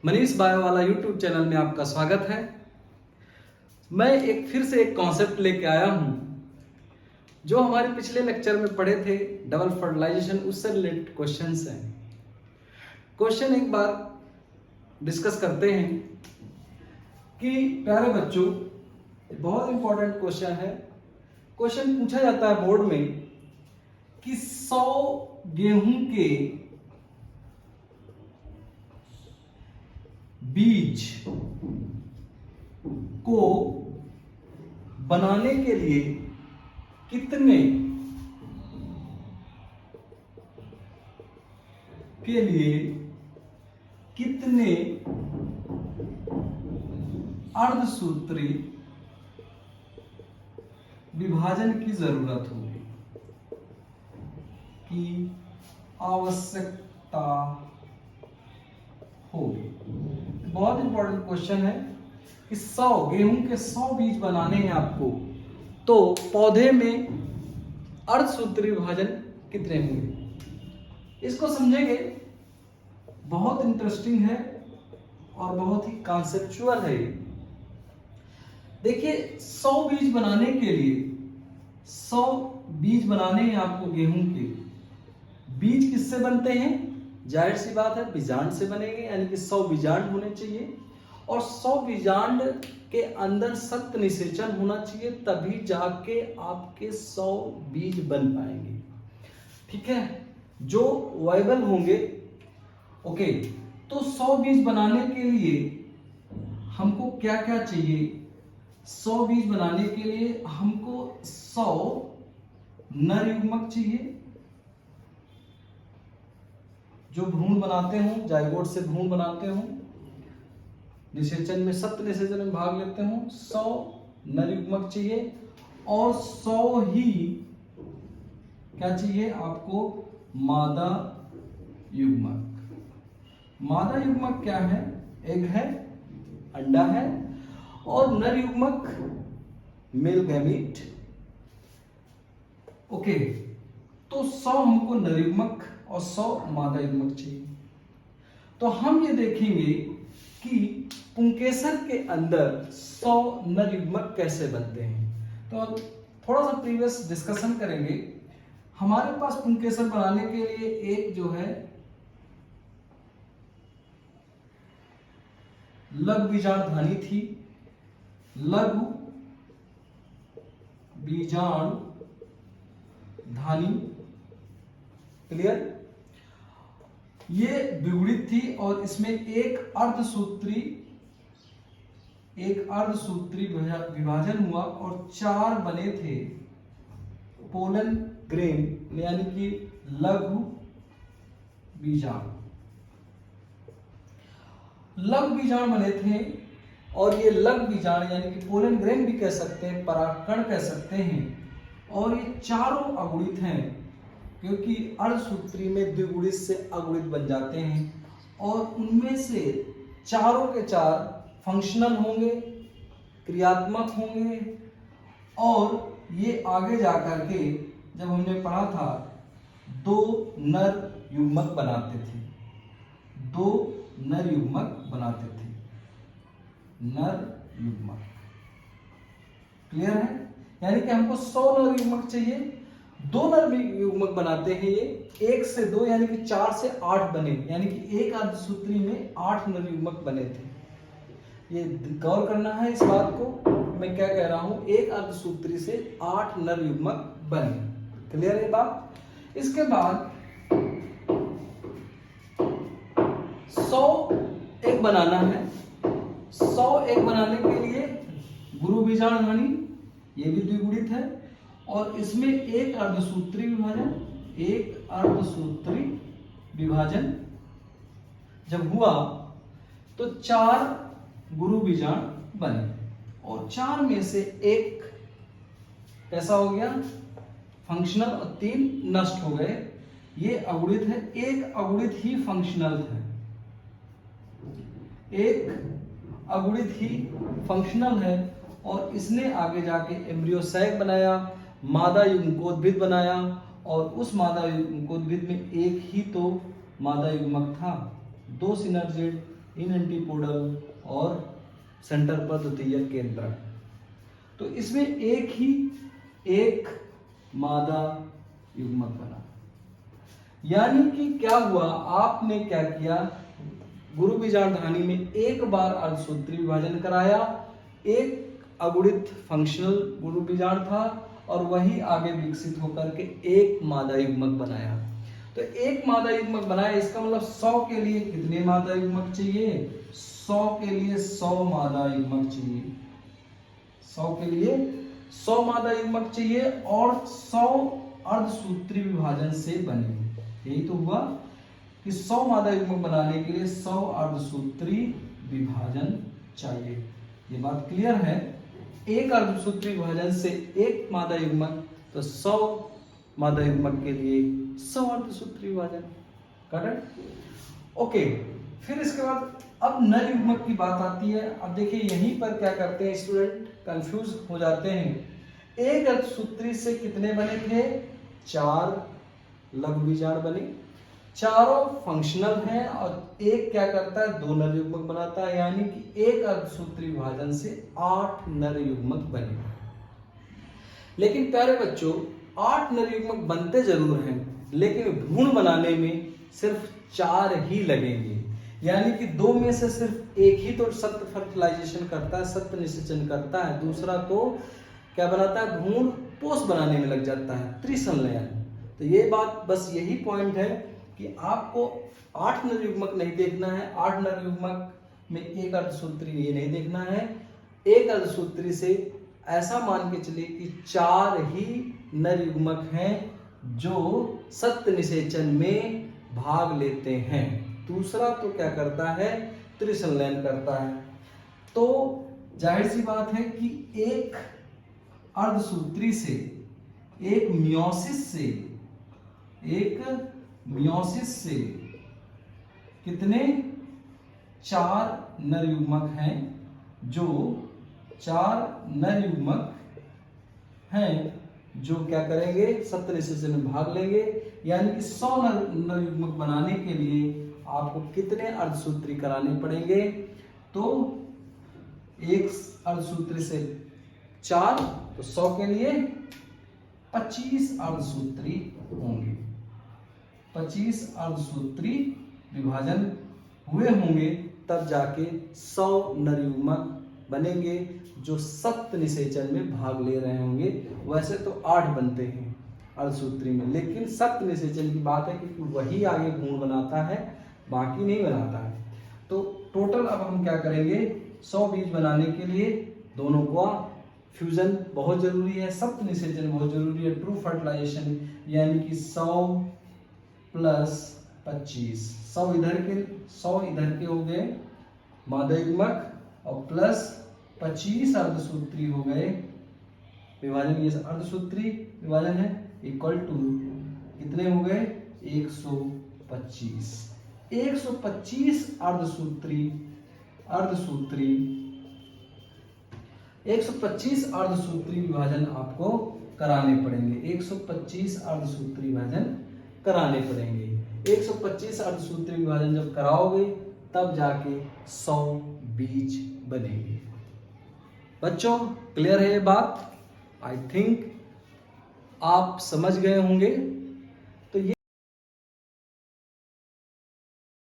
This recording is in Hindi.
मनीष बायो वाला यूट्यूब चैनल में आपका स्वागत है। मैं फिर से एक कॉन्सेप्ट लेके आया हूं जो हमारे पिछले लेक्चर में पढ़े थे, डबल फर्टिलाइजेशन, उससे रिलेटेड क्वेश्चंस हैं। क्वेश्चन एक बार डिस्कस करते हैं कि प्यारे बच्चों, बहुत इंपॉर्टेंट क्वेश्चन है। क्वेश्चन पूछा जाता है बोर्ड में कि 100 गेहूं के बीज को बनाने के लिए कितने अर्धसूत्री विभाजन की जरूरत होगी, की आवश्यकता होगी। बहुत इंपॉर्टेंट क्वेश्चन है कि 100 गेहूं के 100 बीज बनाने हैं आपको, तो पौधे में अर्धसूत्री विभाजन कितने होंगे, इसको समझेंगे। बहुत इंटरेस्टिंग है और बहुत ही कॉन्सेप्चुअल है ये। देखिए, 100 बीज बनाने के लिए 100 बीज बनाने हैं आपको गेहूं के। बीज किससे बनते हैं? जाहिर सी बात है, बीजांड से बनेंगे, यानी कि 100 बीजांड होने चाहिए और 100 बीजांड के अंदर सख्त निषेचन होना चाहिए, तभी जाके आपके 100 बीज बन पाएंगे। ठीक है, जो वायबल होंगे। ओके, तो 100 बीज बनाने के लिए हमको क्या क्या चाहिए? 100 बीज बनाने के लिए हमको 100 नर युग्मक चाहिए जो भ्रूण बनाते हो, जाइगोट से भ्रूण बनाते हो, निषेचन में, सख्त निषेचन में भाग लेते हो। 100 नर युग्मक चाहिए और 100 ही क्या चाहिए आपको? मादा युग्मक। मादा युग्मक क्या है? एग है, अंडा है, और नर युग्मक मेल गैमीट। ओके, तो 100 हमको नर युग्मक और 100 मादा युग्मक चाहिए। तो हम ये देखेंगे कि पुंकेसर के अंदर 100 नर युग्मक कैसे बनते हैं। तो थोड़ा सा प्रीवियस डिस्कशन करेंगे। हमारे पास पुंकेसर बनाने के लिए एक जो है लघु बीजांड धानी थी। लघु बीजांड धानी, क्लियर? ये द्विगुणित थी और इसमें एक अर्धसूत्री विभाजन हुआ और 4 बने थे पोलन ग्रेन, यानी कि लघु बीजांड। लघु बीजांड बने थे और ये लघु बीजांड यानी कि पोलन ग्रेन भी कह सकते हैं, परागकण कह सकते हैं, और ये चारों अगुणित हैं क्योंकि अर्धसूत्री में द्विगुणित से अगुणित बन जाते हैं और उनमें से चारों के 4 फंक्शनल होंगे, क्रियात्मक होंगे, और ये आगे जाकर के जब हमने पढ़ा था 2 नर युग्मक बनाते थे। 2 नर युग्मक बनाते थे, नर युग्मक। क्लियर है? यानी कि हमको 100 नर युग्मक चाहिए, 2 नर युग्मक बनाते हैं ये, 1 से 2 यानी कि 4 से 8 बने, यानी कि एक अर्धसूत्री में 8 नर युग्मक बने थे। ये गौर करना है इस बात को, मैं क्या कह रहा हूं, एक अर्धसूत्री से 8 नर युग्मक बने। क्लियर है बात? इसके बाद 100 एक बनाना है। 100 एक बनाने के लिए गुरु बीजांड धानी, ये भी द्विगुणित है, और इसमें एक अर्धसूत्री विभाजन जब हुआ तो 4 गुरु बीजांड बने और 4 में से एक कैसा हो गया? फंक्शनल, और 3 नष्ट हो गए। ये अगुणित है, एक अगुणित ही फंक्शनल है, एक अगुणित ही फंक्शनल है, और इसने आगे जाके एम्ब्रियो सैक बनाया, मादा युग्मकोद्भिद बनाया, और उस मादा युग्मकोद्भिद में एक ही तो मादा युग्मक था। 2 सिनर्जिड इन एंटीपोडल और सेंटर पर द्वितीयक केंद्रक। तो इसमें एक मादा युग्मक बना। यानी कि क्या हुआ, आपने क्या किया, गुरु बीजाणुधानी में एक बार अर्धसूत्री विभाजन कराया, एक अगुणित फंक्शनल गुरु बीजाणु था और वही आगे विकसित होकर के एक मादा युग्मक बनाया। तो एक मादा युग्मक बनाया, इसका मतलब 100 के लिए कितने मादा युग्मक चाहिए, 100 के लिए 100 मादा युग्मक चाहिए, 100 के लिए 100 मादा युग्मक चाहिए और 100 अर्धसूत्री विभाजन से बने। यही तो हुआ कि 100 मादा युग्मक बनाने के लिए 100 अर्धसूत्री विभाजन चाहिए। ये बात क्लियर है। एक अर्धसूत्री विभाजन से एक मादा युग्मक, तो 100 मादा युग्मक के लिए 100 अर्धसूत्री विभाजन। करेक्ट? ओके, फिर इसके बाद अब नर युग्मक की बात आती है। अब देखिए यहीं पर क्या करते हैं स्टूडेंट, कंफ्यूज हो जाते हैं। एक अर्धसूत्री से कितने बने थे, 4 लघु बीजाणु बने, चारों फंक्शनल हैं और एक क्या करता है, 2 नर युग्मक बनाता है। यानी कि एक अर्धसूत्री विभाजन से 8 नर युग्मक बने। लेकिन प्यारे बच्चों, 8 नर युग्मक बनते जरूर हैं, लेकिन भ्रूण बनाने में सिर्फ 4 ही लगेंगे। यानी कि 2 में से सिर्फ एक ही तो सत्य फर्टिलाइजेशन करता है, सत्य निषेचन करता है, दूसरा तो क्या बनाता है, भ्रूण पोष बनाने में लग जाता है, त्रिसंलयन। तो ये बात, बस यही पॉइंट है कि आपको 8 नर युग्मक नहीं देखना है, 8 नर युग्मक में एक अर्धसूत्री ये नहीं देखना है। एक अर्धसूत्री से ऐसा मान के चलिए कि 4 ही नर युग्मक हैं जो सत्य निषेचन में भाग लेते हैं, दूसरा तो क्या करता है, त्रिसंलयन करता है। तो जाहिर सी बात है कि एक अर्धसूत्री से, एक मियोसिस से कितने, 4 नर युग्मक हैं, जो 4 नर युग्मक हैं जो क्या करेंगे, सत्य निषेचन में भाग लेंगे। यानी कि 100 नर युग्मक बनाने के लिए आपको कितने अर्धसूत्री कराने पड़ेंगे, तो एक अर्धसूत्री से 4, तो 100 के लिए 25 अर्धसूत्री होंगे, 25 अर्धसूत्री विभाजन हुए होंगे, तब जाके 100 नर युग्मक बनेंगे जो सत्य निषेचन में भाग ले रहे होंगे। वैसे तो 8 बनते हैं अर्धसूत्री में, लेकिन सत्य निषेचन की बात है क्योंकि वही आगे भ्रूण बनाता है, बाकी नहीं बनाता है। तो टोटल अब हम क्या करेंगे, 100 बीज बनाने के लिए दोनों का फ्यूजन बहुत जरूरी है, सत्य निषेचन बहुत जरूरी है, ट्रू फर्टिलाइजेशन, यानी कि 100 प्लस 25, 100 इधर के हो गए मादा युग्मक और प्लस 25 अर्धसूत्री हो गए विभाजन, ये अर्धसूत्री विभाजन है, इक्वल टू कितने हो गए, 125 अर्धसूत्री 125 अर्धसूत्री विभाजन आपको कराने पड़ेंगे, 125 अर्धसूत्री विभाजन कराने पड़ेंगे। 125 अर्धसूत्री विभाजन जब कराओगे तब जाके 100 बीज बनेंगे। बच्चों क्लियर है ये बात? आई थिंक आप समझ गए होंगे।